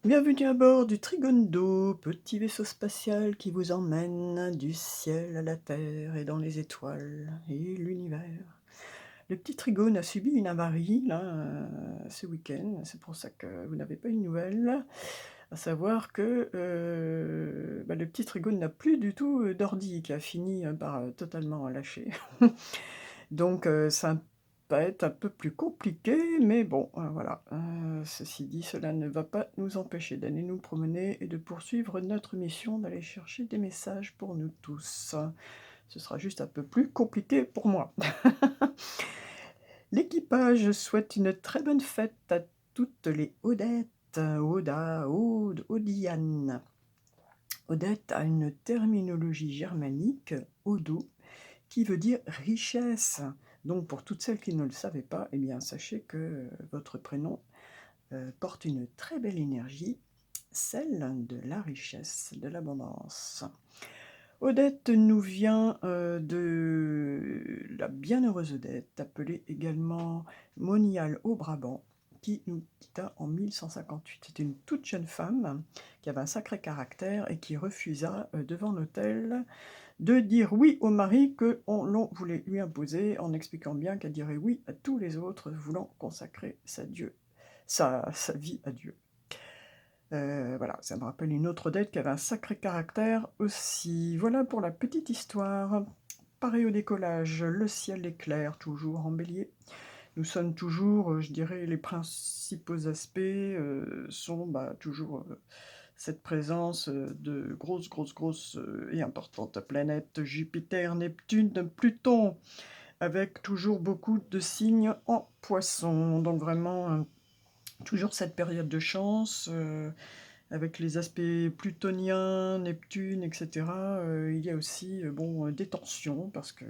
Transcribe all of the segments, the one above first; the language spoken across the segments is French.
Bienvenue à bord du Trigondo, petit vaisseau spatial qui vous emmène du ciel à la terre et dans les étoiles et l'univers. Le petit Trigone a subi une avarie là, ce week-end, c'est pour ça que vous n'avez pas une nouvelle. À savoir que le petit Trigone n'a plus du tout d'ordi, qui a fini par totalement lâcher. Donc ça va être un peu plus compliqué, mais bon, voilà. Ceci dit, cela ne va pas nous empêcher d'aller nous promener et de poursuivre notre mission d'aller chercher des messages pour nous tous. Ce sera juste un peu plus compliqué pour moi. L'équipage souhaite une très bonne fête à toutes les Odettes, Oda, Aude, Odiane. Odette a une terminologie germanique, Odo, qui veut dire richesse. Donc pour toutes celles qui ne le savaient pas, eh bien sachez que votre prénom porte une très belle énergie, celle de la richesse, de l'abondance. Odette nous vient de la bienheureuse Odette, appelée également Monial au Brabant, qui nous quitta en 1158. C'était une toute jeune femme qui avait un sacré caractère et qui refusa devant l'autel de dire oui au mari que l'on voulait lui imposer, en expliquant bien qu'elle dirait oui à tous les autres voulant consacrer sa vie à Dieu. Voilà, ça me rappelle une autre Odette qui avait un sacré caractère aussi. Voilà pour la petite histoire. Pareil au décollage, le ciel est clair, toujours en bélier. Nous sommes toujours, je dirais, les principaux aspects sont toujours cette présence de grosses et importantes planètes, Jupiter, Neptune, Pluton, avec toujours beaucoup de signes en poisson. Donc vraiment, toujours cette période de chance, avec les aspects plutoniens, Neptune, etc. Il y a aussi des tensions, parce que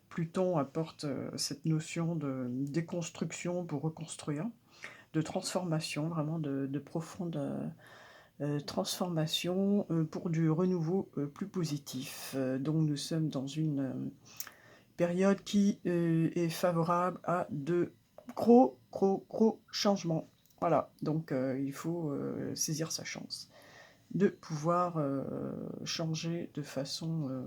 Pluton apporte cette notion de déconstruction pour reconstruire, de transformation, vraiment de profonde transformation pour du renouveau plus positif. Donc nous sommes dans une période qui est favorable à de gros changements. Voilà, donc il faut saisir sa chance de pouvoir changer de façon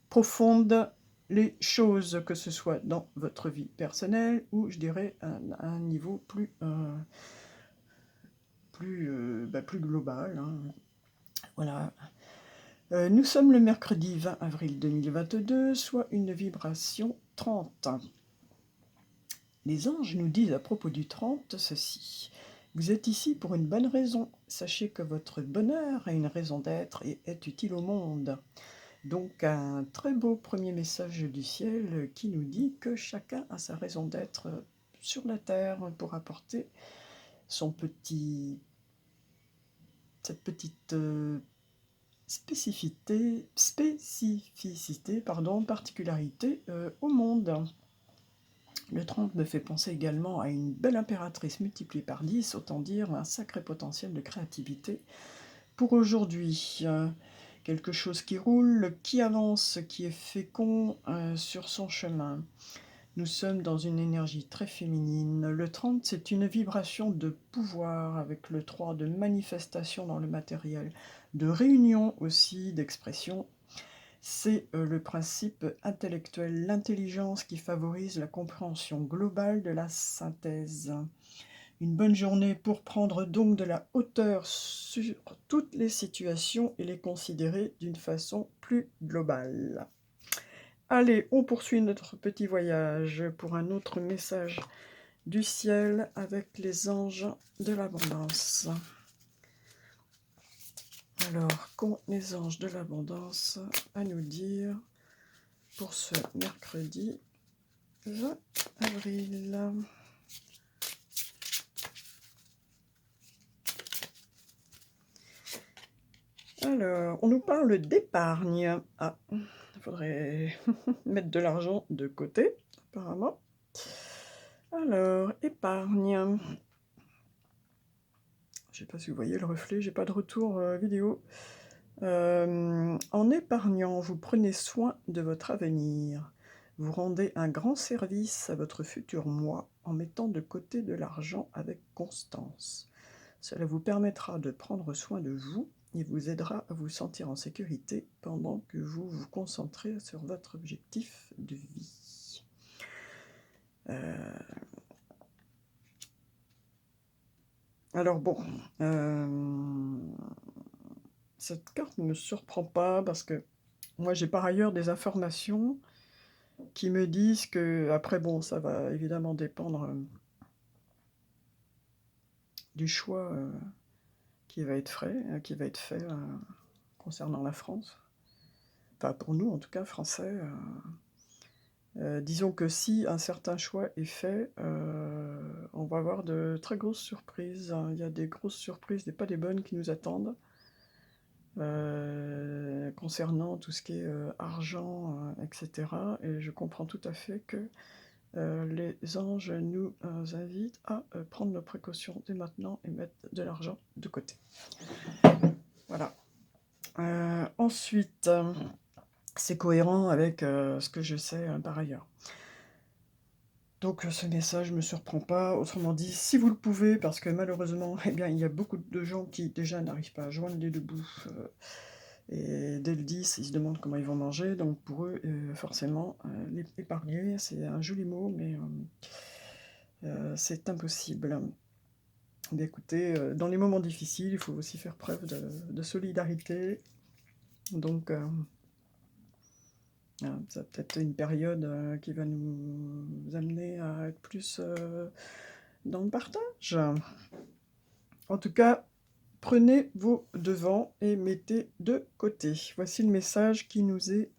profonde les choses, que ce soit dans votre vie personnelle ou, je dirais, à un niveau plus global, hein. Voilà. Nous sommes le mercredi 20 avril 2022, soit une vibration 30. Les anges nous disent à propos du 30 ceci. Vous êtes ici pour une bonne raison. Sachez que votre bonheur a une raison d'être et est utile au monde. Donc un très beau premier message du ciel qui nous dit que chacun a sa raison d'être sur la terre pour apporter cette petite particularité au monde. Le 30 me fait penser également à une belle impératrice multipliée par 10, autant dire un sacré potentiel de créativité pour aujourd'hui. Quelque chose qui roule, qui avance, qui est fécond sur son chemin. Nous sommes dans une énergie très féminine. Le 30, c'est une vibration de pouvoir, avec le 3 de manifestation dans le matériel, de réunion aussi, d'expression. C'est le principe intellectuel, l'intelligence qui favorise la compréhension globale de la synthèse. Une bonne journée pour prendre donc de la hauteur sur toutes les situations et les considérer d'une façon plus globale. Allez, on poursuit notre petit voyage pour un autre message du ciel avec les anges de l'abondance. Alors, qu'ont les anges de l'abondance à nous dire pour ce mercredi 20 avril? Alors, on nous parle d'épargne. Ah, il faudrait mettre de l'argent de côté, apparemment. Alors, épargne. Je ne sais pas si vous voyez le reflet, j'ai pas de retour vidéo. En épargnant, vous prenez soin de votre avenir. Vous rendez un grand service à votre futur moi en mettant de côté de l'argent avec constance. Cela vous permettra de prendre soin de vous et vous aidera à vous sentir en sécurité pendant que vous vous concentrez sur votre objectif de vie. Alors bon, cette carte ne me surprend pas parce que moi j'ai par ailleurs des informations qui me disent que, après bon, ça va évidemment dépendre du choix qui va être fait concernant la France. Enfin pour nous en tout cas, Français. Disons que si un certain choix est fait, on va avoir de très grosses surprises, hein. Il y a des grosses surprises, pas des bonnes, qui nous attendent. Concernant tout ce qui est argent, etc. Et je comprends tout à fait que les anges nous invitent à prendre nos précautions dès maintenant et mettre de l'argent de côté. Voilà. Ensuite, c'est cohérent avec ce que je sais par ailleurs. Donc ce message ne me surprend pas. Autrement dit, si vous le pouvez, parce que malheureusement, eh bien, il y a beaucoup de gens qui déjà n'arrivent pas à joindre les deux bouts. Et dès le 10, ils se demandent comment ils vont manger. Donc pour eux, forcément, épargner, c'est un joli mot, mais c'est impossible. Mais écoutez, dans les moments difficiles, il faut aussi faire preuve de solidarité. Donc, ça peut-être une période qui va nous amener à être plus dans le partage. En tout cas, prenez vos devants et mettez de côté. Voici le message qui nous est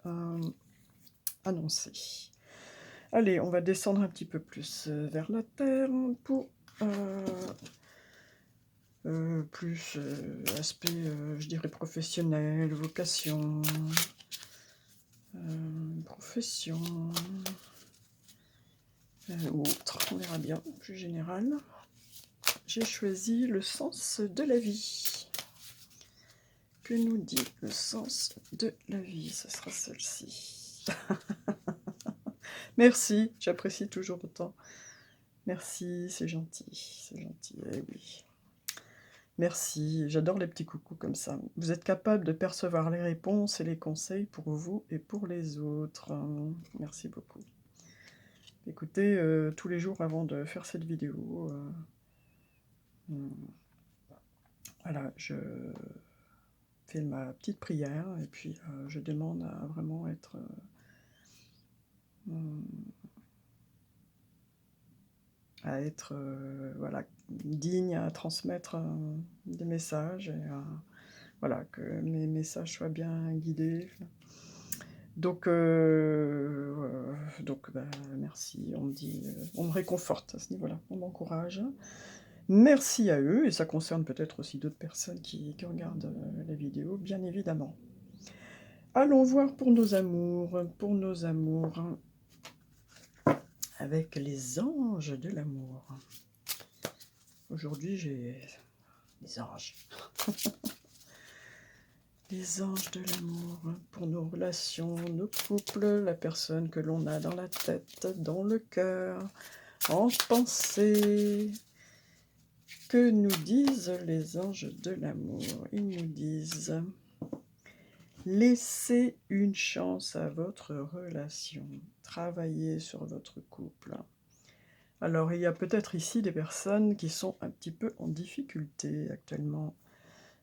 annoncé. Allez, on va descendre un petit peu plus vers la terre pour plus aspect, je dirais, professionnel, vocation, profession, ou autre, on verra bien, plus général. J'ai choisi le sens de la vie. Que nous dit le sens de la vie? Ce sera celle-ci. Merci, j'apprécie toujours autant. Merci, c'est gentil, eh oui. Merci, j'adore les petits coucous comme ça. Vous êtes capable de percevoir les réponses et les conseils pour vous et pour les autres. Merci beaucoup. Écoutez, tous les jours avant de faire cette vidéo, voilà, je fais ma petite prière et puis je demande à vraiment être voilà, digne, à transmettre des messages, et voilà, que mes messages soient bien guidés. Donc bah, merci, on me réconforte à ce niveau-là, on m'encourage. Merci à eux, et ça concerne peut-être aussi d'autres personnes qui regardent la vidéo, bien évidemment. Allons voir pour nos amours, avec les anges de l'amour. Aujourd'hui, j'ai les anges. Les anges de l'amour pour nos relations, nos couples, la personne que l'on a dans la tête, dans le cœur, en pensée. Que nous disent les anges de l'amour? Ils nous disent: laissez une chance à votre relation, travaillez sur votre couple. Alors, il y a peut-être ici des personnes qui sont un petit peu en difficulté actuellement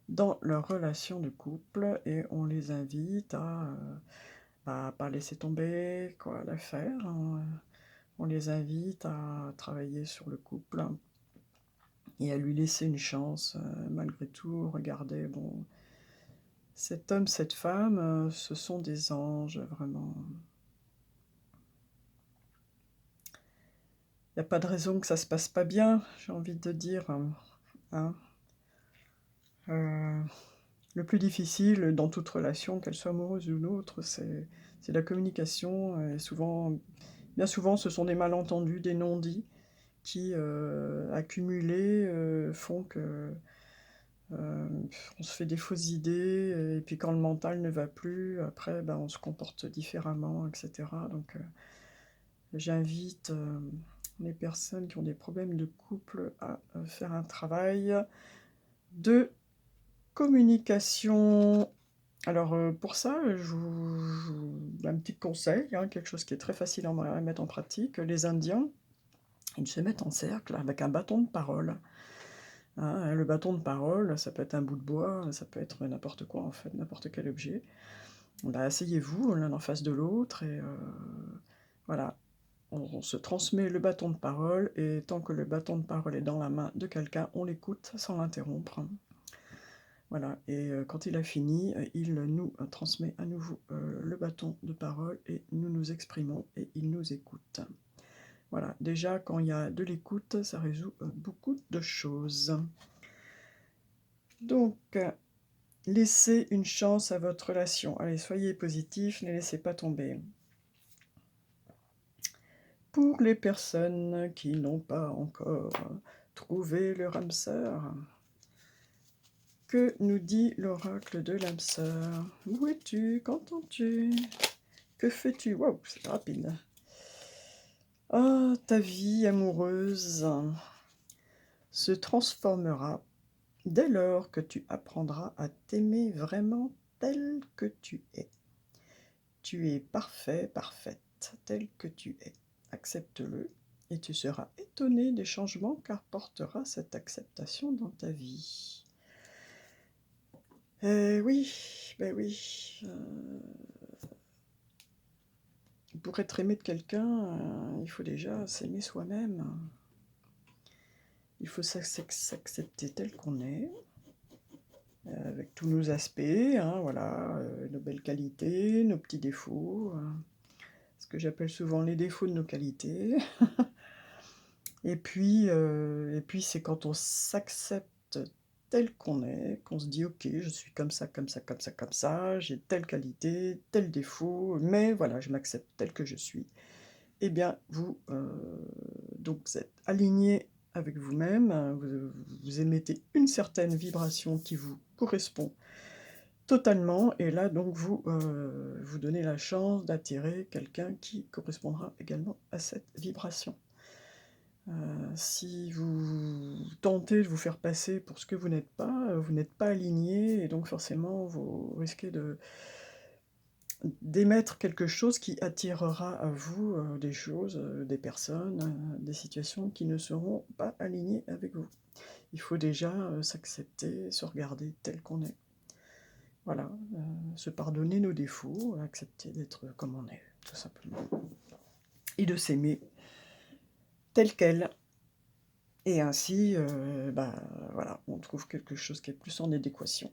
dans leur relation de couple, et on les invite à pas laisser tomber l'affaire, hein. On les invite à travailler sur le couple et à lui laisser une chance, malgré tout. Regardez, bon, cet homme, cette femme, ce sont des anges, vraiment. Il n'y a pas de raison que ça se passe pas bien, j'ai envie de dire, hein. Le plus difficile dans toute relation, qu'elle soit amoureuse ou l'autre, c'est la communication. Et bien souvent, ce sont des malentendus, des non-dits qui, accumulés, font que on se fait des fausses idées, et puis quand le mental ne va plus, après, ben, on se comporte différemment, etc. Donc, j'invite les personnes qui ont des problèmes de couple à faire un travail de communication. Alors, pour ça, un petit conseil, hein, quelque chose qui est très facile à mettre en pratique. Les Indiens, ils se mettent en cercle avec un bâton de parole. Hein, le bâton de parole, ça peut être un bout de bois, ça peut être n'importe quoi en fait, n'importe quel objet. Bah, asseyez-vous l'un en face de l'autre et voilà, on se transmet le bâton de parole et tant que le bâton de parole est dans la main de quelqu'un, on l'écoute sans l'interrompre. Voilà, et quand il a fini, il nous transmet à nouveau le bâton de parole et nous nous exprimons et il nous écoute. Voilà, déjà quand il y a de l'écoute, ça résout beaucoup de choses. Donc, laissez une chance à votre relation. Allez, soyez positifs, ne laissez pas tomber. Pour les personnes qui n'ont pas encore trouvé leur âme sœur, que nous dit l'oracle de l'âme sœur? Où es-tu? Qu'entends-tu? Que fais-tu? Waouh, c'est rapide. Ah, ta vie amoureuse se transformera dès lors que tu apprendras à t'aimer vraiment tel que tu es. Tu es parfait, parfaite, tel que tu es. Accepte-le et tu seras étonné des changements qu'apportera cette acceptation dans ta vie. Oui, ben oui. Pour être aimé de quelqu'un, il faut déjà s'aimer soi-même. Il faut s'accepter tel qu'on est, avec tous nos aspects, hein, voilà, nos belles qualités, nos petits défauts, ce que j'appelle souvent les défauts de nos qualités. Et puis c'est quand on s'accepte tel qu'on est, qu'on se dit: «OK, je suis comme ça, comme ça, comme ça, comme ça, j'ai telle qualité, tel défaut, mais voilà, je m'accepte tel que je suis». Eh bien, donc vous êtes aligné avec vous-même, vous émettez une certaine vibration qui vous correspond totalement et là donc vous donnez la chance d'attirer quelqu'un qui correspondra également à cette vibration. Si vous tentez de vous faire passer pour ce que vous n'êtes pas aligné et donc forcément vous risquez d'émettre quelque chose qui attirera à vous, des choses, des personnes, des situations qui ne seront pas alignées avec vous. Il faut déjà, s'accepter, se regarder tel qu'on est. Voilà, se pardonner nos défauts, accepter d'être comme on est, tout simplement. Et de s'aimer tel quel. Et ainsi, voilà, on trouve quelque chose qui est plus en adéquation.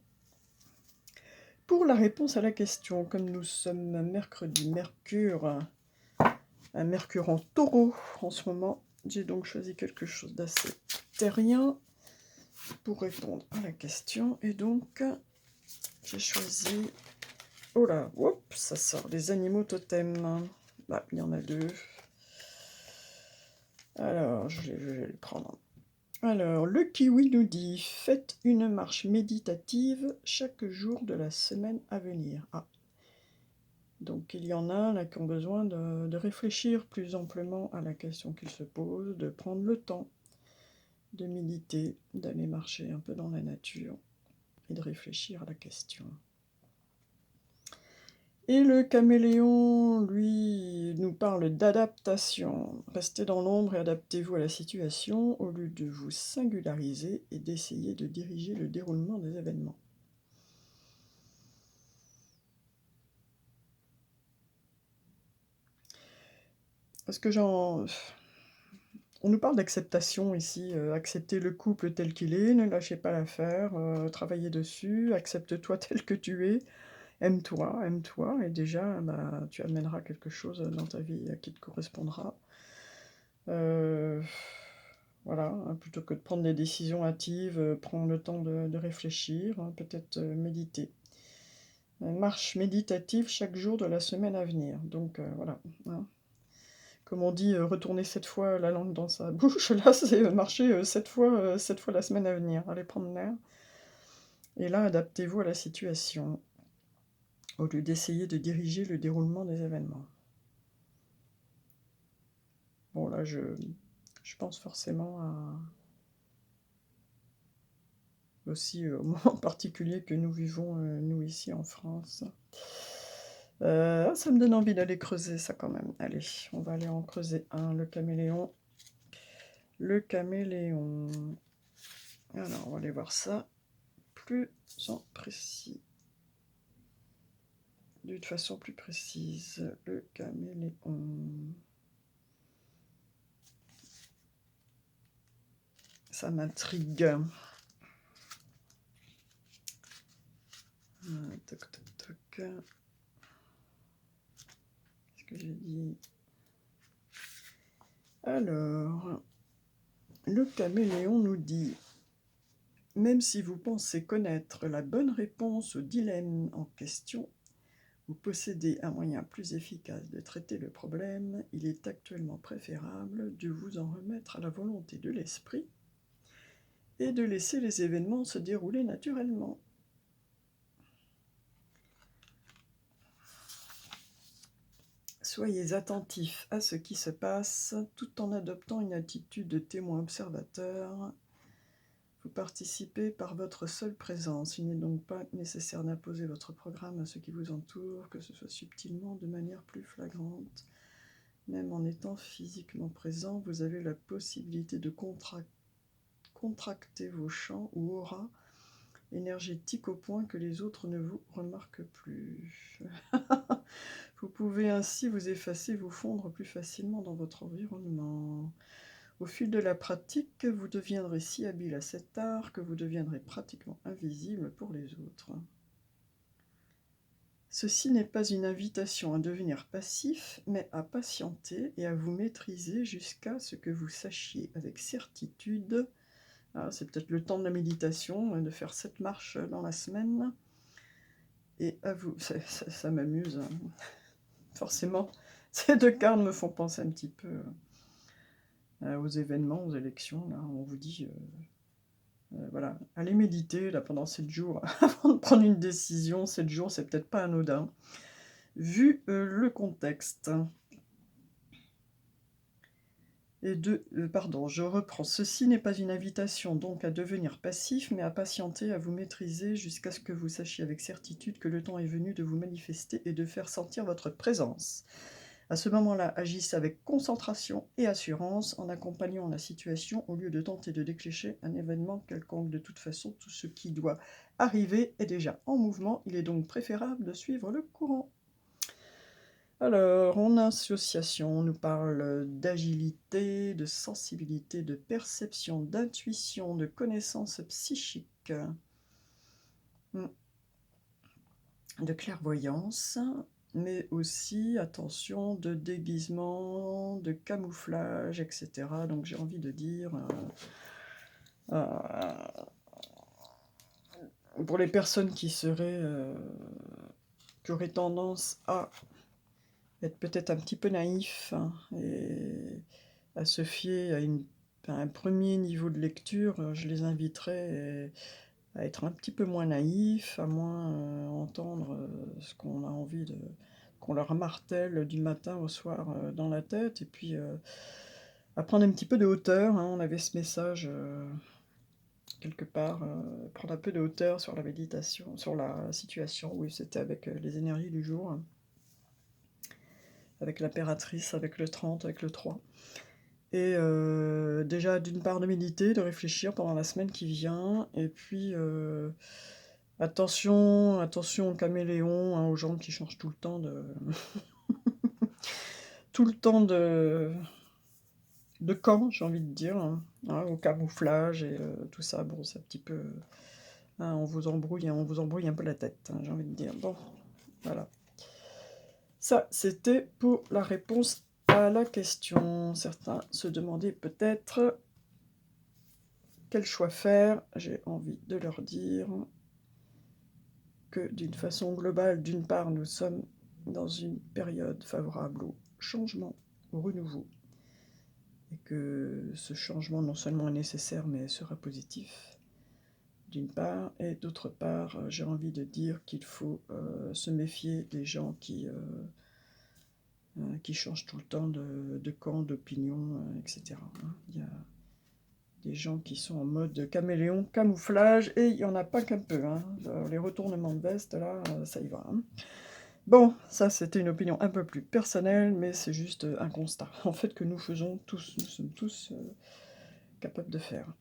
Pour la réponse à la question, comme nous sommes mercredi, un Mercure en Taureau en ce moment, j'ai donc choisi quelque chose d'assez terrien pour répondre à la question. Et donc, j'ai choisi... Oh là, hop, ça sort, les animaux totems. Bah, il y en a deux. Alors, je vais le prendre. Alors, le kiwi nous dit: faites une marche méditative chaque jour de la semaine à venir. Ah, donc il y en a là qui ont besoin de réfléchir plus amplement à la question qu'ils se posent, de prendre le temps de méditer, d'aller marcher un peu dans la nature et de réfléchir à la question. Et le caméléon, lui, nous parle d'adaptation. Restez dans l'ombre et adaptez-vous à la situation au lieu de vous singulariser et d'essayer de diriger le déroulement des événements. Parce que on nous parle d'acceptation ici, accepter le couple tel qu'il est, ne lâchez pas l'affaire, travaillez dessus, accepte-toi tel que tu es, aime-toi, et déjà, bah, tu amèneras quelque chose dans ta vie qui te correspondra. Voilà, hein, plutôt que de prendre des décisions hâtives, prends le temps de réfléchir, hein, peut-être méditer. Marche méditative chaque jour de la semaine à venir, donc voilà, hein. Comme on dit, retourner 7 fois la langue dans sa bouche, là, c'est marcher 7 fois la semaine à venir. Allez prendre l'air. Et là, adaptez-vous à la situation, au lieu d'essayer de diriger le déroulement des événements. Bon, là, je pense forcément à aussi au moment particulier que nous vivons, nous ici en France. Ça me donne envie d'aller creuser ça quand même. Allez, on va aller en creuser un, le caméléon. Le caméléon. Alors, on va aller voir ça plus en précis. D'une façon plus précise, le caméléon. Ça m'intrigue. Toc, toc, toc. Qu'est-ce que j'ai dit? Alors, le caméléon nous dit: même si vous pensez connaître la bonne réponse au dilemme en question, vous possédez un moyen plus efficace de traiter le problème. Il est actuellement préférable de vous en remettre à la volonté de l'esprit et de laisser les événements se dérouler naturellement. Soyez attentifs à ce qui se passe tout en adoptant une attitude de témoin observateur. Vous participez par votre seule présence. Il n'est donc pas nécessaire d'imposer votre programme à ceux qui vous entourent, que ce soit subtilement, de manière plus flagrante. Même en étant physiquement présent, vous avez la possibilité de contracter vos champs ou auras énergétiques au point que les autres ne vous remarquent plus. Vous pouvez ainsi vous effacer, vous fondre plus facilement dans votre environnement. Au fil de la pratique, vous deviendrez si habile à cet art que vous deviendrez pratiquement invisible pour les autres. Ceci n'est pas une invitation à devenir passif, mais à patienter et à vous maîtriser jusqu'à ce que vous sachiez avec certitude. C'est peut-être le temps de la méditation, de faire 7 marches dans la semaine. Et à vous, ça m'amuse. Forcément, ces deux cartes me font penser un petit peu aux événements, aux élections. Là, on vous dit, voilà, allez méditer là, pendant 7 jours avant de prendre une décision. 7 jours, c'est peut-être pas anodin, vu le contexte. Pardon, je reprends. Ceci n'est pas une invitation donc à devenir passif, mais à patienter, à vous maîtriser jusqu'à ce que vous sachiez avec certitude que le temps est venu de vous manifester et de faire sentir votre présence. À ce moment-là, agissez avec concentration et assurance en accompagnant la situation au lieu de tenter de déclencher un événement quelconque. De toute façon, tout ce qui doit arriver est déjà en mouvement. Il est donc préférable de suivre le courant. Alors, en association, on nous parle d'agilité, de sensibilité, de perception, d'intuition, de connaissance psychique, de clairvoyance, mais aussi, attention, de déguisement, de camouflage, etc. Donc j'ai envie de dire, pour les personnes qui auraient tendance à être peut-être un petit peu naïf, et à se fier à un premier niveau de lecture, je les inviterais à être un petit peu moins naïfs, à moins entendre ce qu'on a envie qu'on leur martèle du matin au soir dans la tête, et puis à prendre un petit peu de hauteur. On avait ce message quelque part, prendre un peu de hauteur sur la méditation, sur la situation. Oui, c'était avec les énergies du jour, avec l'impératrice, avec le 30, avec le 3. Et déjà, d'une part, de méditer, de réfléchir pendant la semaine qui vient, et puis attention aux caméléons, aux gens qui changent tout le temps tout le temps de camp, j'ai envie de dire, au camouflage et tout ça. Bon, c'est un petit peu, on vous embrouille un peu la tête, j'ai envie de dire. Bon, voilà. Ça, c'était pour la réponse à la question. Certains se demandaient peut-être quel choix faire. J'ai envie de leur dire que d'une façon globale, d'une part, nous sommes dans une période favorable au changement, au renouveau, et que ce changement non seulement est nécessaire, mais sera positif, d'une part, et d'autre part, j'ai envie de dire qu'il faut se méfier des gens qui changent tout le temps de camp, d'opinion, etc. Il y a des gens qui sont en mode caméléon, camouflage, et il n'y en a pas qu'un peu, hein. Les retournements de veste, là, ça y va, hein. Bon, ça c'était une opinion un peu plus personnelle, mais c'est juste un constat, en fait, que nous faisons tous, nous sommes tous capables de faire.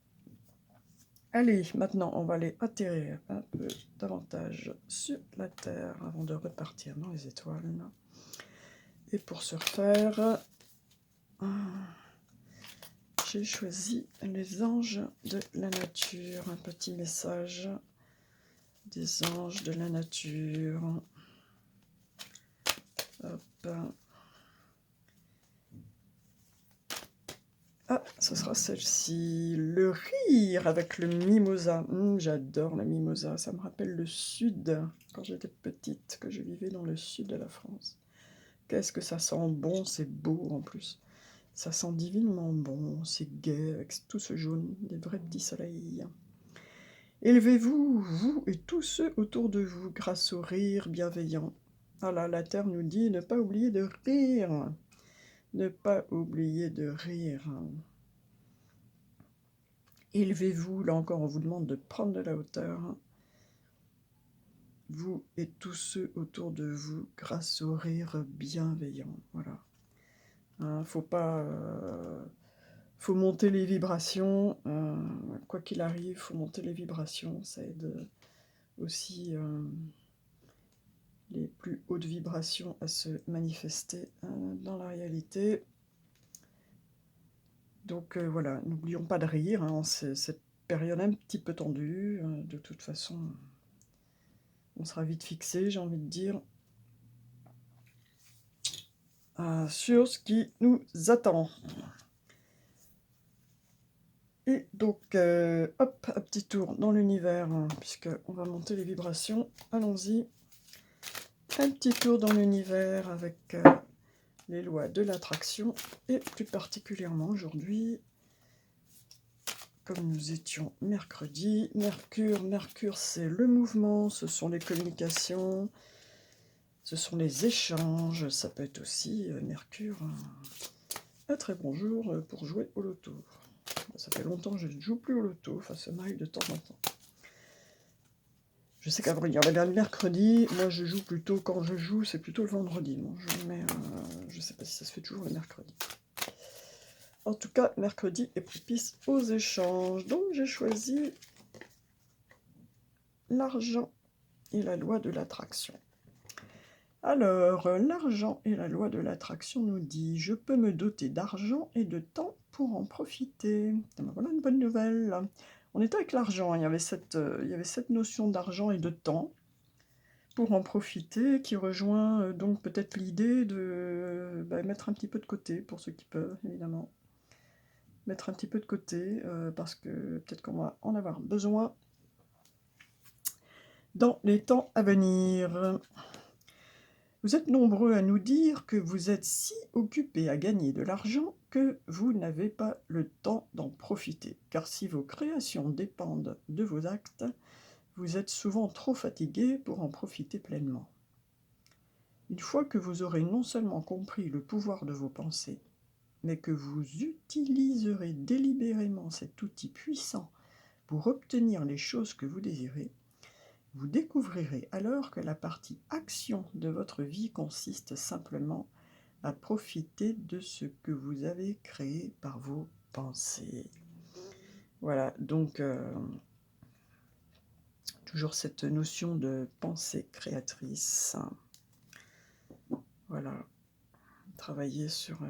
Allez, maintenant, on va aller atterrir un peu davantage sur la Terre avant de repartir dans les étoiles. Et pour ce faire, j'ai choisi les anges de la nature, un petit message des anges de la nature. Hop. Ah, ce sera celle-ci. Le rire avec le mimosa. J'adore le mimosa. Ça me rappelle le sud, quand j'étais petite, que je vivais dans le sud de la France. Qu'est-ce que ça sent bon, c'est beau en plus. Ça sent divinement bon, c'est gai, avec tout ce jaune, des vrais petits soleils. Élevez-vous, vous et tous ceux autour de vous, grâce au rire bienveillant. Ah là, la Terre nous dit ne pas oublier de rire. Ne pas oublier de rire. Élevez-vous, là encore on vous demande de prendre de la hauteur. Vous et tous ceux autour de vous, grâce au rire bienveillant. Voilà. Hein, faut monter les vibrations. Quoi qu'il arrive, faut monter les vibrations. Ça aide aussi les plus hautes vibrations à se manifester dans la réalité. Donc voilà, n'oublions pas de rire, hein, cette période un petit peu tendue. De toute façon, on sera vite fixé, j'ai envie de dire, sur ce qui nous attend. Et donc, hop, un petit tour dans l'univers, hein, puisqu'on va monter les vibrations. Allons-y. Un petit tour dans l'univers avec les lois de l'attraction, et plus particulièrement aujourd'hui, comme nous étions mercredi, Mercure c'est le mouvement, ce sont les communications, ce sont les échanges, ça peut être aussi Mercure, un très bon jour pour jouer au loto. Ça fait longtemps que je ne joue plus au loto, enfin ça m'arrive de temps en temps. Je sais qu'avant il y avait bien le mercredi, moi je joue plutôt, quand je joue, c'est plutôt le vendredi, mon jeu, mais je ne sais pas si ça se fait toujours le mercredi. En tout cas, mercredi est propice aux échanges, donc j'ai choisi l'argent et la loi de l'attraction. Alors, l'argent et la loi de l'attraction nous dit « Je peux me doter d'argent et de temps pour en profiter ». Voilà une bonne nouvelle. On était avec l'argent, il y avait cette notion d'argent et de temps pour en profiter, qui rejoint donc peut-être l'idée de mettre un petit peu de côté, pour ceux qui peuvent, évidemment. Mettre un petit peu de côté, parce que peut-être qu'on va en avoir besoin dans les temps à venir. Vous êtes nombreux à nous dire que vous êtes si occupés à gagner de l'argent que vous n'avez pas le temps d'en profiter, car si vos créations dépendent de vos actes, vous êtes souvent trop fatigués pour en profiter pleinement. Une fois que vous aurez non seulement compris le pouvoir de vos pensées, mais que vous utiliserez délibérément cet outil puissant pour obtenir les choses que vous désirez, vous découvrirez alors que la partie action de votre vie consiste simplement à profiter de ce que vous avez créé par vos pensées. Voilà, donc toujours cette notion de pensée créatrice. Voilà, travailler sur...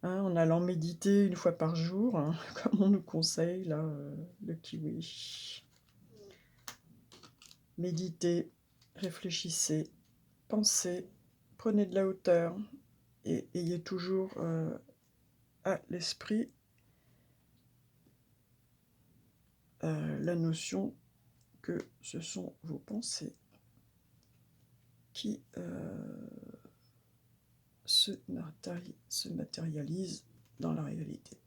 en allant méditer une fois par jour, hein, comme on nous conseille, là, le kiwi. Méditez, réfléchissez, pensez, prenez de la hauteur et ayez toujours à l'esprit la notion que ce sont vos pensées qui se matérialisent dans la réalité.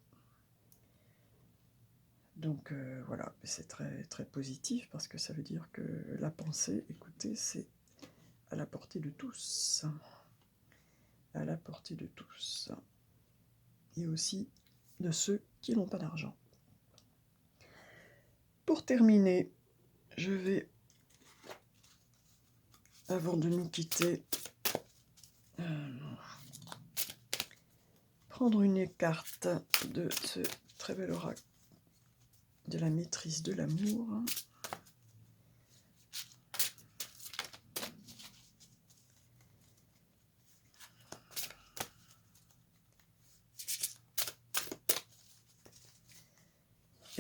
Donc voilà, c'est très, très positif parce que ça veut dire que la pensée, écoutez, c'est à la portée de tous. À la portée de tous. Et aussi de ceux qui n'ont pas d'argent. Pour terminer, je vais, avant de nous quitter, prendre une carte de ce très bel oracle de la maîtrise de l'amour.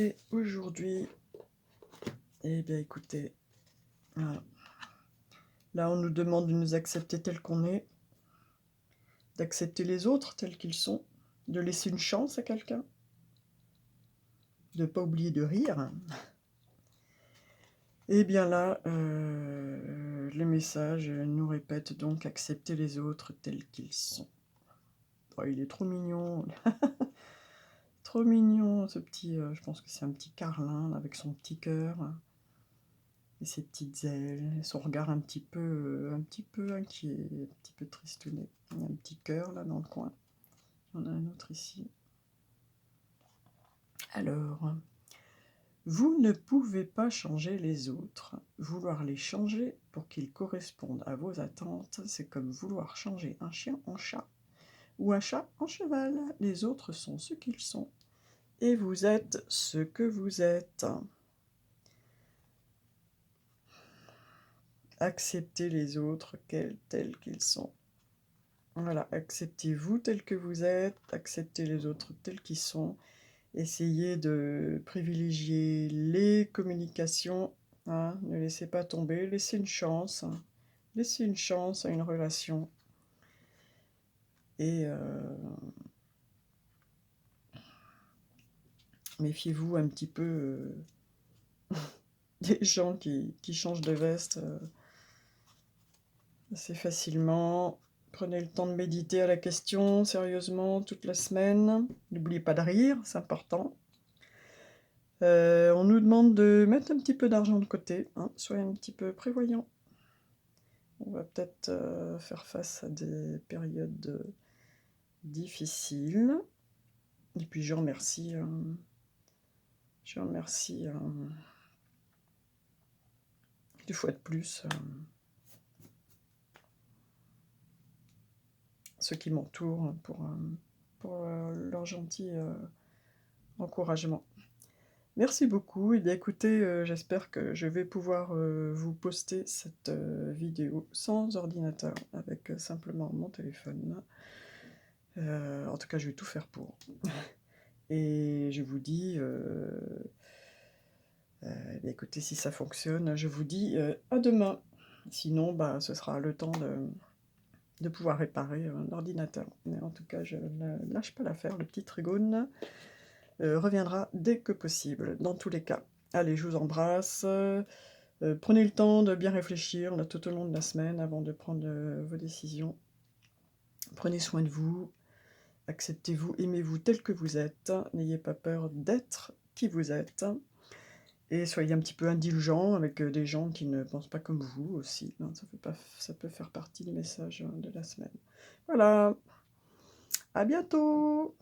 Et aujourd'hui, eh bien écoutez, voilà. Là on nous demande de nous accepter tels qu'on est, d'accepter les autres tels qu'ils sont, de laisser une chance à quelqu'un, de ne pas oublier de rire. Et bien là, les messages nous répètent donc accepter les autres tels qu'ils sont. Oh, il est trop mignon, trop mignon ce petit, je pense que c'est un petit carlin là, avec son petit cœur et ses petites ailes, et son regard un petit peu inquiet, un petit peu tristounet. Il y a un petit cœur là dans le coin. Il y en a un autre ici. Alors, vous ne pouvez pas changer les autres. Vouloir les changer pour qu'ils correspondent à vos attentes, c'est comme vouloir changer un chien en chat ou un chat en cheval. Les autres sont ce qu'ils sont et vous êtes ce que vous êtes. Acceptez les autres tels qu'ils sont. Voilà, acceptez-vous tel que vous êtes, acceptez les autres tels qu'ils sont. Essayez de privilégier les communications, hein, ne laissez pas tomber, laissez une chance à une relation. Et méfiez-vous un petit peu des gens qui changent de veste assez facilement. Prenez le temps de méditer à la question, sérieusement, toute la semaine. N'oubliez pas de rire, c'est important. On nous demande de mettre un petit peu d'argent de côté, hein, soyez un petit peu prévoyants. On va peut-être faire face à des périodes difficiles. Et puis je remercie une fois de plus ceux qui m'entourent pour leur gentil encouragement. Merci beaucoup. Et bien écoutez, j'espère que je vais pouvoir vous poster cette vidéo sans ordinateur, avec simplement mon téléphone. En tout cas, je vais tout faire pour. Et je vous dis, bien écoutez, si ça fonctionne, je vous dis à demain. Sinon, bah, ce sera le temps de pouvoir réparer un ordinateur. Mais en tout cas, je ne lâche pas l'affaire. Le petit Trigone reviendra dès que possible, dans tous les cas. Allez, je vous embrasse. Prenez le temps de bien réfléchir là, tout au long de la semaine avant de prendre vos décisions. Prenez soin de vous. Acceptez-vous, aimez-vous tel que vous êtes. N'ayez pas peur d'être qui vous êtes. Et soyez un petit peu indulgents avec des gens qui ne pensent pas comme vous aussi. Non, ça peut faire partie du message de la semaine. Voilà, à bientôt!